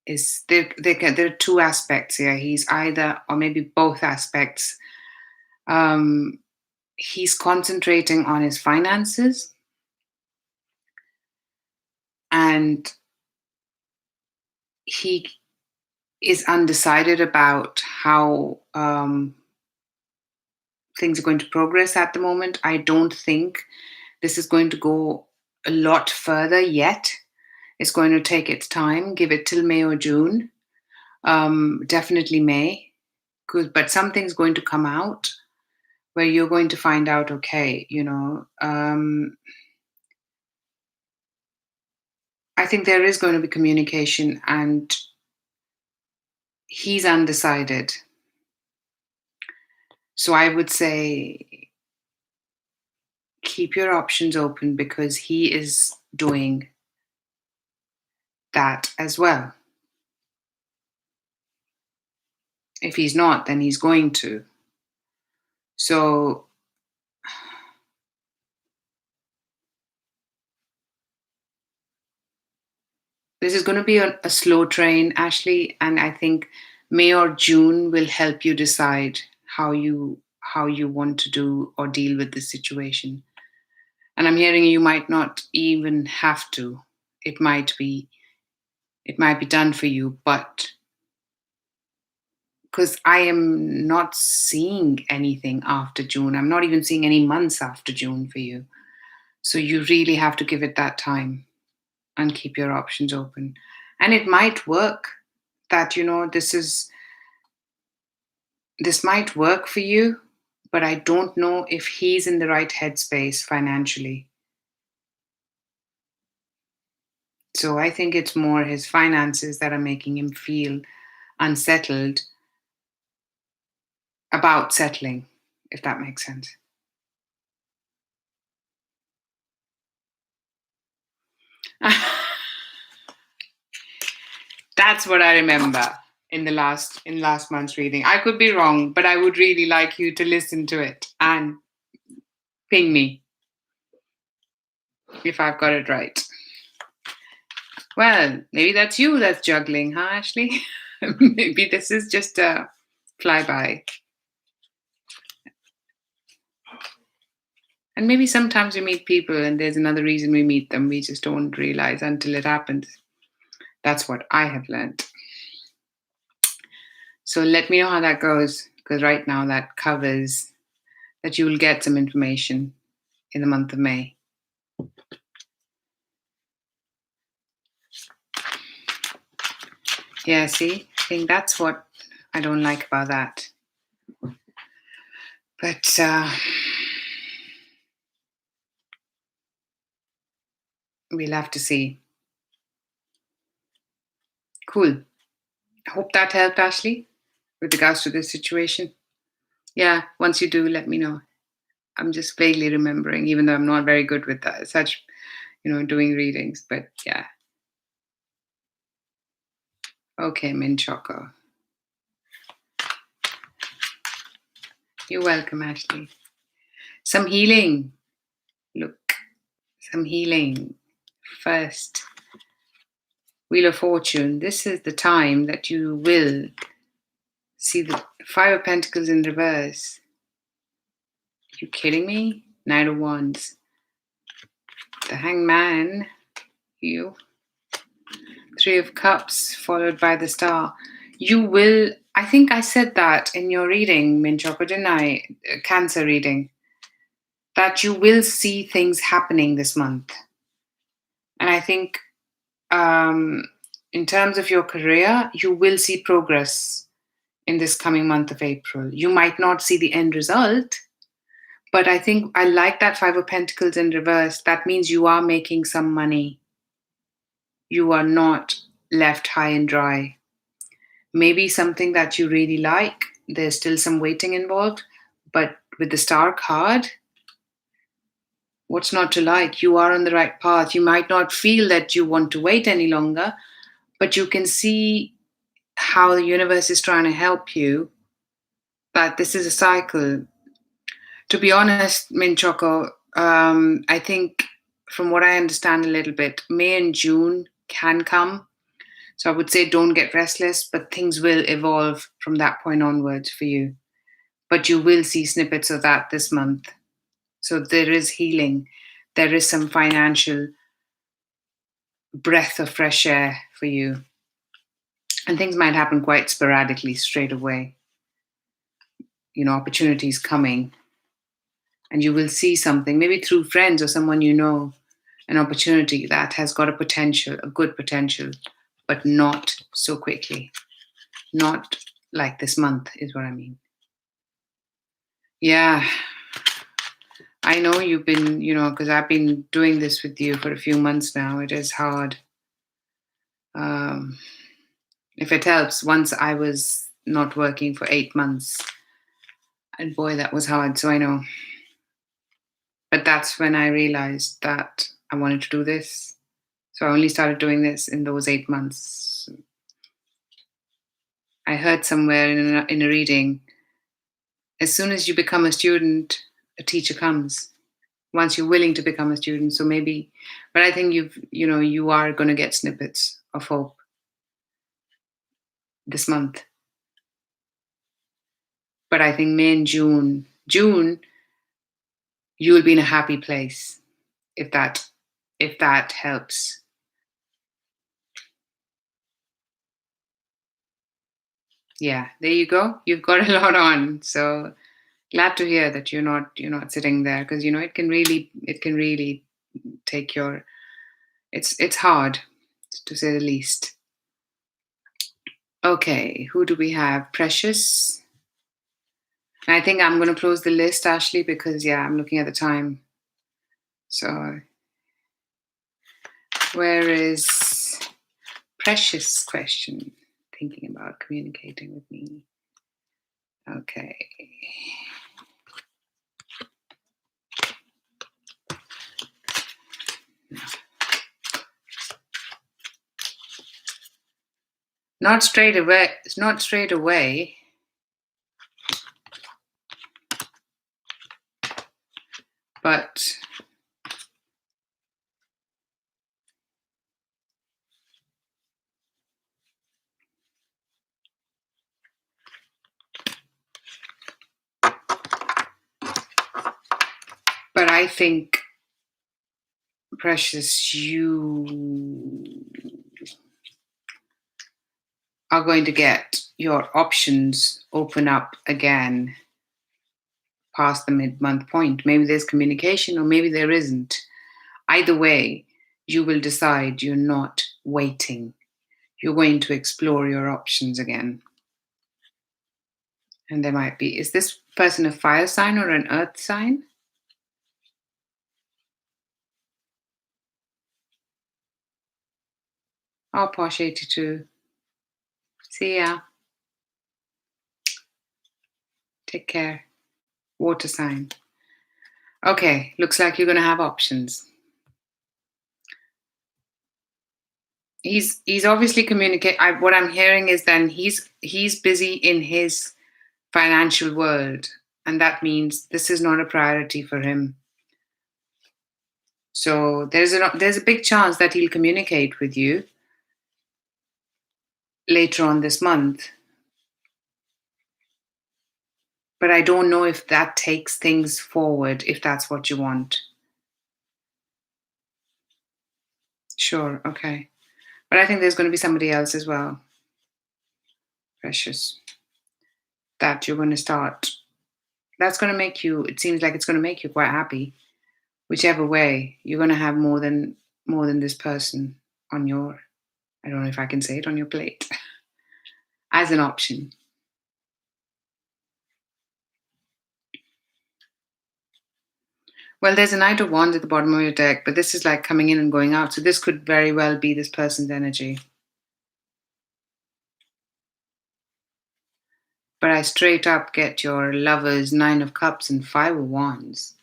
is there are two aspects here. He's either, or maybe both aspects. Um, he's concentrating on his finances, and he is undecided about how things are going to progress at the moment. I don't think this is going to go a lot further yet. It's going to take its time. Give it till May or June. Definitely May, but something's going to come out where you're going to find out. Okay, I think there is going to be communication, and he's undecided. So I would say keep your options open because he is doing that as well. If he's not, then he's going to. So this is going to be a slow train, Ashley, and I think May or June will help you decide how you want to do or deal with this situation. And I'm hearing you might not even have to. It might be done for you, but because I am not seeing anything after June. I'm not even seeing any months after June for you. So you really have to give it that time and keep your options open. And it might work that, this might work for you, but I don't know if he's in the right headspace financially. So I think it's more his finances that are making him feel unsettled about settling, if that makes sense. That's what I remember in last month's reading. I could be wrong, but I would really like you to listen to it and ping me if I've got it right. Well, maybe that's you that's juggling, huh, Ashley? Maybe this is just a flyby. And maybe sometimes we meet people and there's another reason we meet them. We just don't realize until it happens. That's what I have learned. So let me know how that goes, because right now that covers that you will get some information in the month of May. Yeah, see, I think that's what I don't like about that. But we'll have to see. Cool. I hope that helped, Ashley, with regards to this situation. Yeah, once you do, let me know. I'm just vaguely remembering, even though I'm not very good with that, such, doing readings. But yeah. Okay, Min Choco. You're welcome, Ashley. Some healing. Look, some healing. First, Wheel of Fortune. This is the time that you will see the Five of Pentacles in reverse. You kidding me? Knight of Wands. The Hangman. You. Three of Cups, followed by the Star. You will, I think I said that in your reading, Minchoko, didn't I? Cancer reading. That you will see things happening this month. And I think in terms of your career, you will see progress in this coming month of April. You might not see the end result, but I think I like that Five of Pentacles in reverse. That means you are making some money. You are not left high and dry. Maybe something that you really like, there's still some waiting involved, but with the Star card, what's not to like? You are on the right path. You might not feel that you want to wait any longer, but you can see how the universe is trying to help you But this is a cycle. To be honest, Minchoko, I think from what I understand a little bit, May and June can come. So I would say don't get restless, but things will evolve from that point onwards for you. But you will see snippets of that this month. So there is healing. There is some financial breath of fresh air for you. And things might happen quite sporadically straight away. Opportunities coming. And you will see something, maybe through friends or someone you know, an opportunity that has got a good potential, but not so quickly. Not like this month, is what I mean. Yeah, I know you've been, because I've been doing this with you for a few months now. It is hard. Um, if it helps, once I was not working for 8 months, and boy, that was hard. So I know. But that's when I realized that I wanted to do this. So I only started doing this in those 8 months. I heard somewhere in a reading, as soon as you become a student, a teacher comes. Once you're willing to become a student. So maybe, but I think you are going to get snippets of hope this month. But I think May and June, you will be in a happy place if that helps. Yeah, there you go. You've got a lot on. So glad to hear that you're not sitting there, because it can really take your it's hard, to say the least. Okay, who do we have? Precious. And I think I'm going to close the list, Ashley, because yeah, I'm looking at the time. So where is Precious question? Thinking about communicating with me. Okay. Not straight away. It's not straight away. But I think, Precious, you are going to get your options open up again past the mid-month point. Maybe there's communication or maybe there isn't. Either way, you will decide you're not waiting. You're going to explore your options again. And there might be, is this person a fire sign or an earth sign? Oh, Posh 82. See ya. Take care. Water sign. Okay, looks like you're going to have options. He's obviously communicate. What I'm hearing is then he's busy in his financial world, and that means this is not a priority for him. So there's a big chance that he'll communicate with you later on this month. But I don't know if that takes things forward, if that's what you want. Sure, okay. But I think there's going to be somebody else as well, Precious, that you're going to start. That's going to make you, it seems like it's going to make you quite happy. Whichever way, you're going to have more than this person on your, I don't know if I can say it, on your plate as an option. Well, there's a Knight of Wands at the bottom of your deck, but this is like coming in and going out. So this could very well be this person's energy. But I straight up get your Lovers, Nine of Cups, and Five of Wands.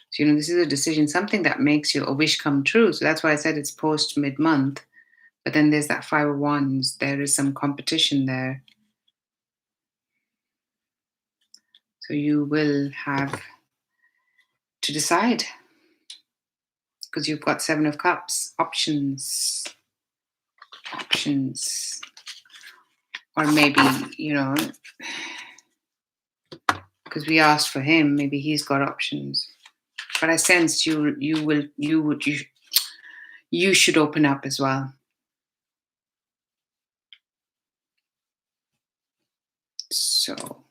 So, this is a decision, something that makes your wish come true. So that's why I said it's post mid month. But then there's that Five of Wands. There is some competition there. So you will have to decide, because you've got Seven of Cups, options. Or maybe, because we asked for him, maybe he's got options. But I sense you should open up as well. So,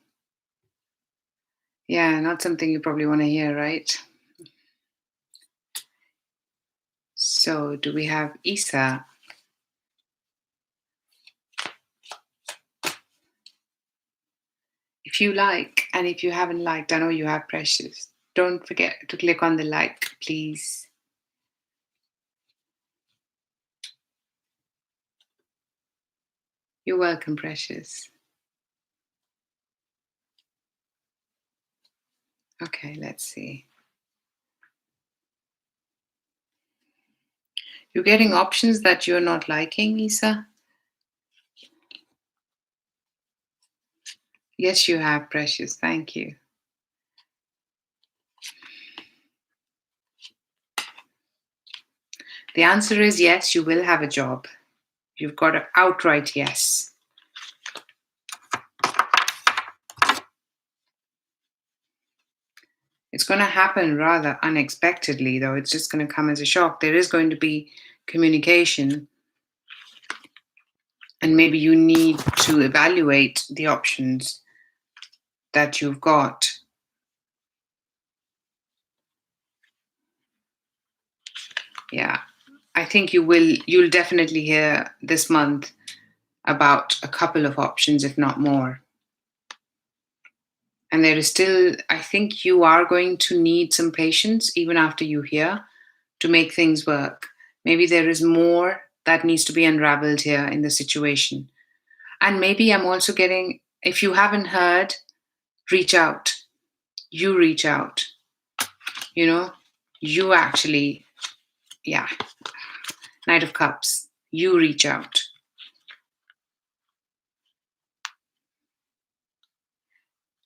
yeah, not something you probably want to hear, right? So, do we have Isa? If you like, and if you haven't liked, I know you have Precious. Don't forget to click on the like, please. You're welcome, Precious. Okay, let's see. You're getting options that you're not liking, Isa? Yes, you have, Precious. Thank you. The answer is yes, you will have a job. You've got an outright yes. It's going to happen rather unexpectedly, though. It's just going to come as a shock. There is going to be communication, and maybe you need to evaluate the options that you've got. Yeah, I think you'll definitely hear this month about a couple of options, if not more. And there is still, I think you are going to need some patience even after you hear to make things work. Maybe there is more that needs to be unraveled here in the situation. And maybe I'm also getting, if you haven't heard, reach out. You reach out. You actually, yeah. Knight of Cups. You reach out.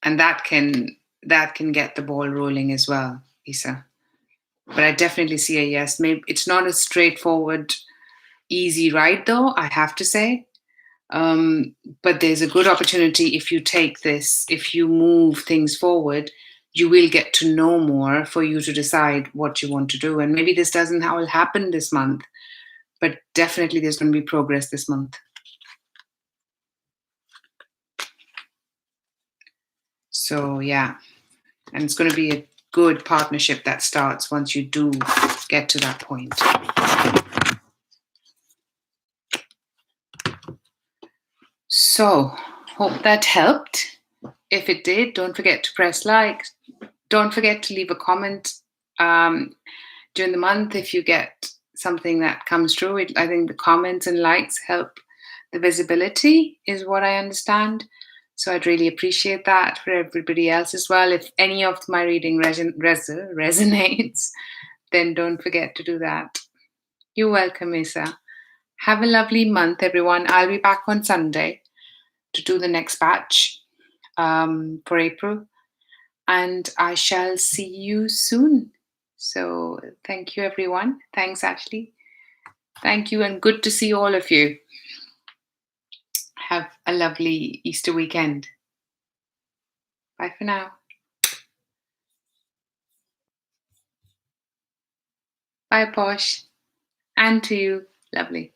And that can get the ball rolling as well, Isa. But I definitely see a yes. Maybe it's not a straightforward, easy ride, though, I have to say. But there's a good opportunity if you take this, if you move things forward, you will get to know more for you to decide what you want to do. And maybe this doesn't all happen this month, but definitely there's going to be progress this month. So, yeah. And it's going to be a good partnership that starts once you do get to that point. So, hope that helped. If it did, don't forget to press like. Don't forget to leave a comment during the month if you get something that comes through. I think the comments and likes help the visibility, is what I understand. So I'd really appreciate that for everybody else as well. If any of my reading resonates, then don't forget to do that. You're welcome, Isa. Have a lovely month, everyone. I'll be back on Sunday to do the next batch for April. And I shall see you soon. So thank you, everyone. Thanks, Ashley. Thank you, and good to see all of you. Have a lovely Easter weekend. Bye for now. Bye, Posh. And to you. Lovely.